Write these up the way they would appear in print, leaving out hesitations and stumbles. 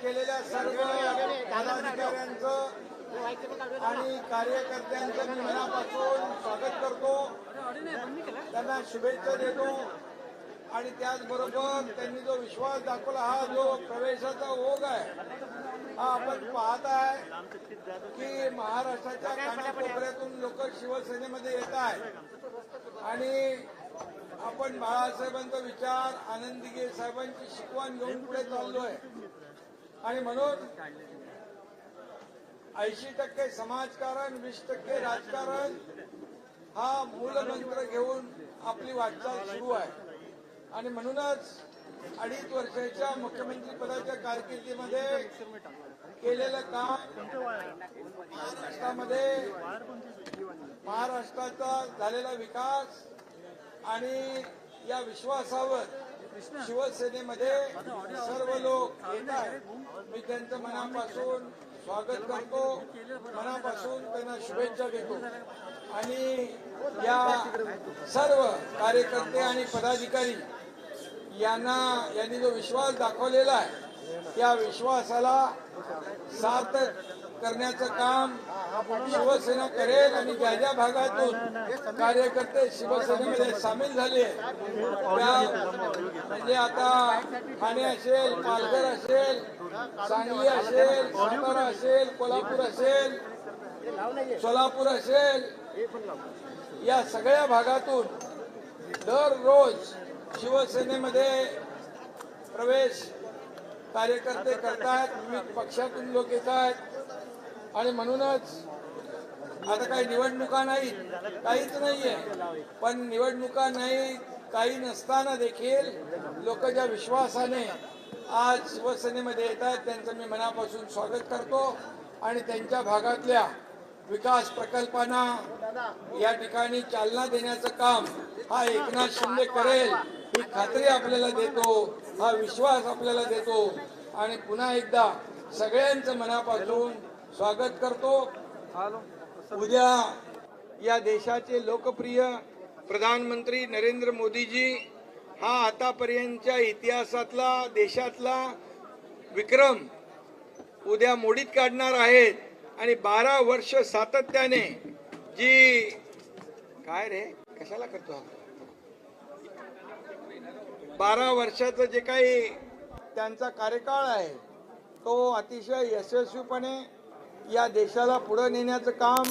केलेल्या सर्व पदाधिकाऱ्यांचं आणि कार्यकर्त्यांचं मी मनापासून स्वागत करतो, त्यांना शुभेच्छा देतो आणि त्याचबरोबर त्यांनी जो विश्वास दाखवला, हा जो प्रवेशाचा ओघ आहे, हा आपण पाहत आहे की महाराष्ट्राच्या कानाकोपऱ्यातून लोक शिवसेनेमध्ये येत आहेत आणि आपण बाळासाहेबांचा विचार, आनंदीगे साहेबांची शिकवण घेऊन पुढे चाललोय आणि म्हणून 80% समाजकारण, 20% राजकारण हा मूलमंत्र घेऊन आपली वाटचाल सुरू आहे आणि म्हणूनच 2.5 वर्षाच्या मुख्यमंत्री पदाच्या कारकिर्दीमध्ये केलेलं काम, महाराष्ट्राचा झालेला विकास आणि या विश्वासावर शिवसेनेमध्ये सर्व लोक येत आहेत. मी त्यांचं मनापासून स्वागत करतो, मनापासून त्यांना शुभेच्छा देतो आणि या सर्व कार्यकर्ते आणि पदाधिकारी यांनी जो विश्वास दाखवलेला आहे, त्या विश्वासाला सार्थक करण्याचं काम शिवसेना करेल आणि ज्या ज्या भागातून कार्यकर्ते शिवसेनेमध्ये सामील झाले म्हणजे आता ठाणे असेल, पालघर असेल, सांगली असेल, सातारा असेल, कोल्हापूर असेल, सोलापूर असेल, या सगळ्या भागातून दररोज शिवसेनेमध्ये प्रवेश कार्यकर्ते करतायत, विविध पक्षातून लोक येत आहेत आणि म्हणूनच आता काही निवडणुका नाहीत, काहीच नाहीये, पण निवडणुका नाही, काही नसताना देखील लोक ज्या विश्वासाने आज शिवसेनेमध्ये येत आहेत त्यांचं मी मनापासून स्वागत करतो आणि त्यांच्या भागातल्या विकास प्रकल्पांना या ठिकाणी चालना देण्याचं काम हा एकनाथ शिंदे करेल ही खात्री आपल्याला देतो, हा विश्वास आपल्याला देतो आणि पुन्हा एकदा सगळ्यांचं मनापासून स्वागत करतो। उद्या या देशाचे लोकप्रिय प्रधानमंत्री नरेंद्र मोदीजी हा आतापर्यंतच्या इतिहासातला, देशातला विक्रम उद्या मोडीत काढणार आहेत आणि 12 वर्ष सातत्याने जी काय रे कशाला करतो 12 वर्षाचं जे काही त्यांचा कार्यकाळ आहे तो अतिशय यशस्वीपणे या देशाला पुढे नेण्याचं काम,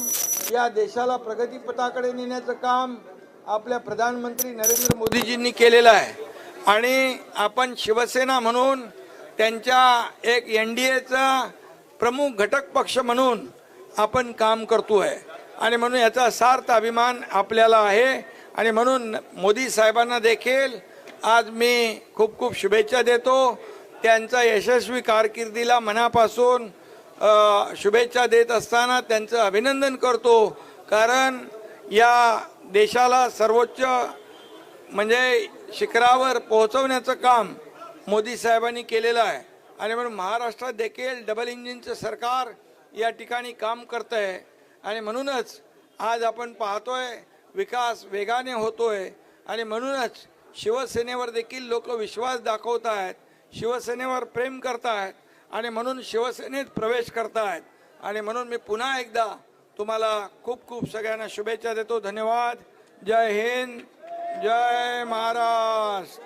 या देशाला प्रगतीपथाकडे नेण्याचं काम आपल्या प्रधानमंत्री नरेंद्र मोदीजींनी केलेलं आहे आणि आपण शिवसेना म्हणून त्यांच्या एक एनडीएचा प्रमुख घटक पक्ष म्हणून आपण काम करतोय आणि म्हणून याचा सार्थ अभिमान आपल्याला आहे आणि म्हणून मोदी साहेबांना देखील आज मी खूप खूप शुभेच्छा देतो। त्यांचा यशस्वी कारकिर्दीला मनापासून शुभेच्छा देत असताना त्यांचं अभिनंदन करतो, कारण या देशाला सर्वोच्च म्हणजे शिखरावर पोहोचवण्याचं काम मोदी साहेबांनी केलेलं आहे आणि म्हणून महाराष्ट्रात देखील डबल इंजिनचं सरकार या ठिकाणी काम करत आहे आणि म्हणूनच आज आपण पाहतोय विकास वेगाने होतोय आणि म्हणूनच शिवसेनेवर देखील लोक विश्वास दाखवत आहेत, शिवसेनेवर प्रेम करतायत आणि म्हणून शिवसेनेत प्रवेश करतायत आणि म्हणून मी पुन्हा एकदा तुम्हाला खूप खूप सगळ्यांना शुभेच्छा देतो। धन्यवाद। जय हिंद, जय महाराष्ट्र।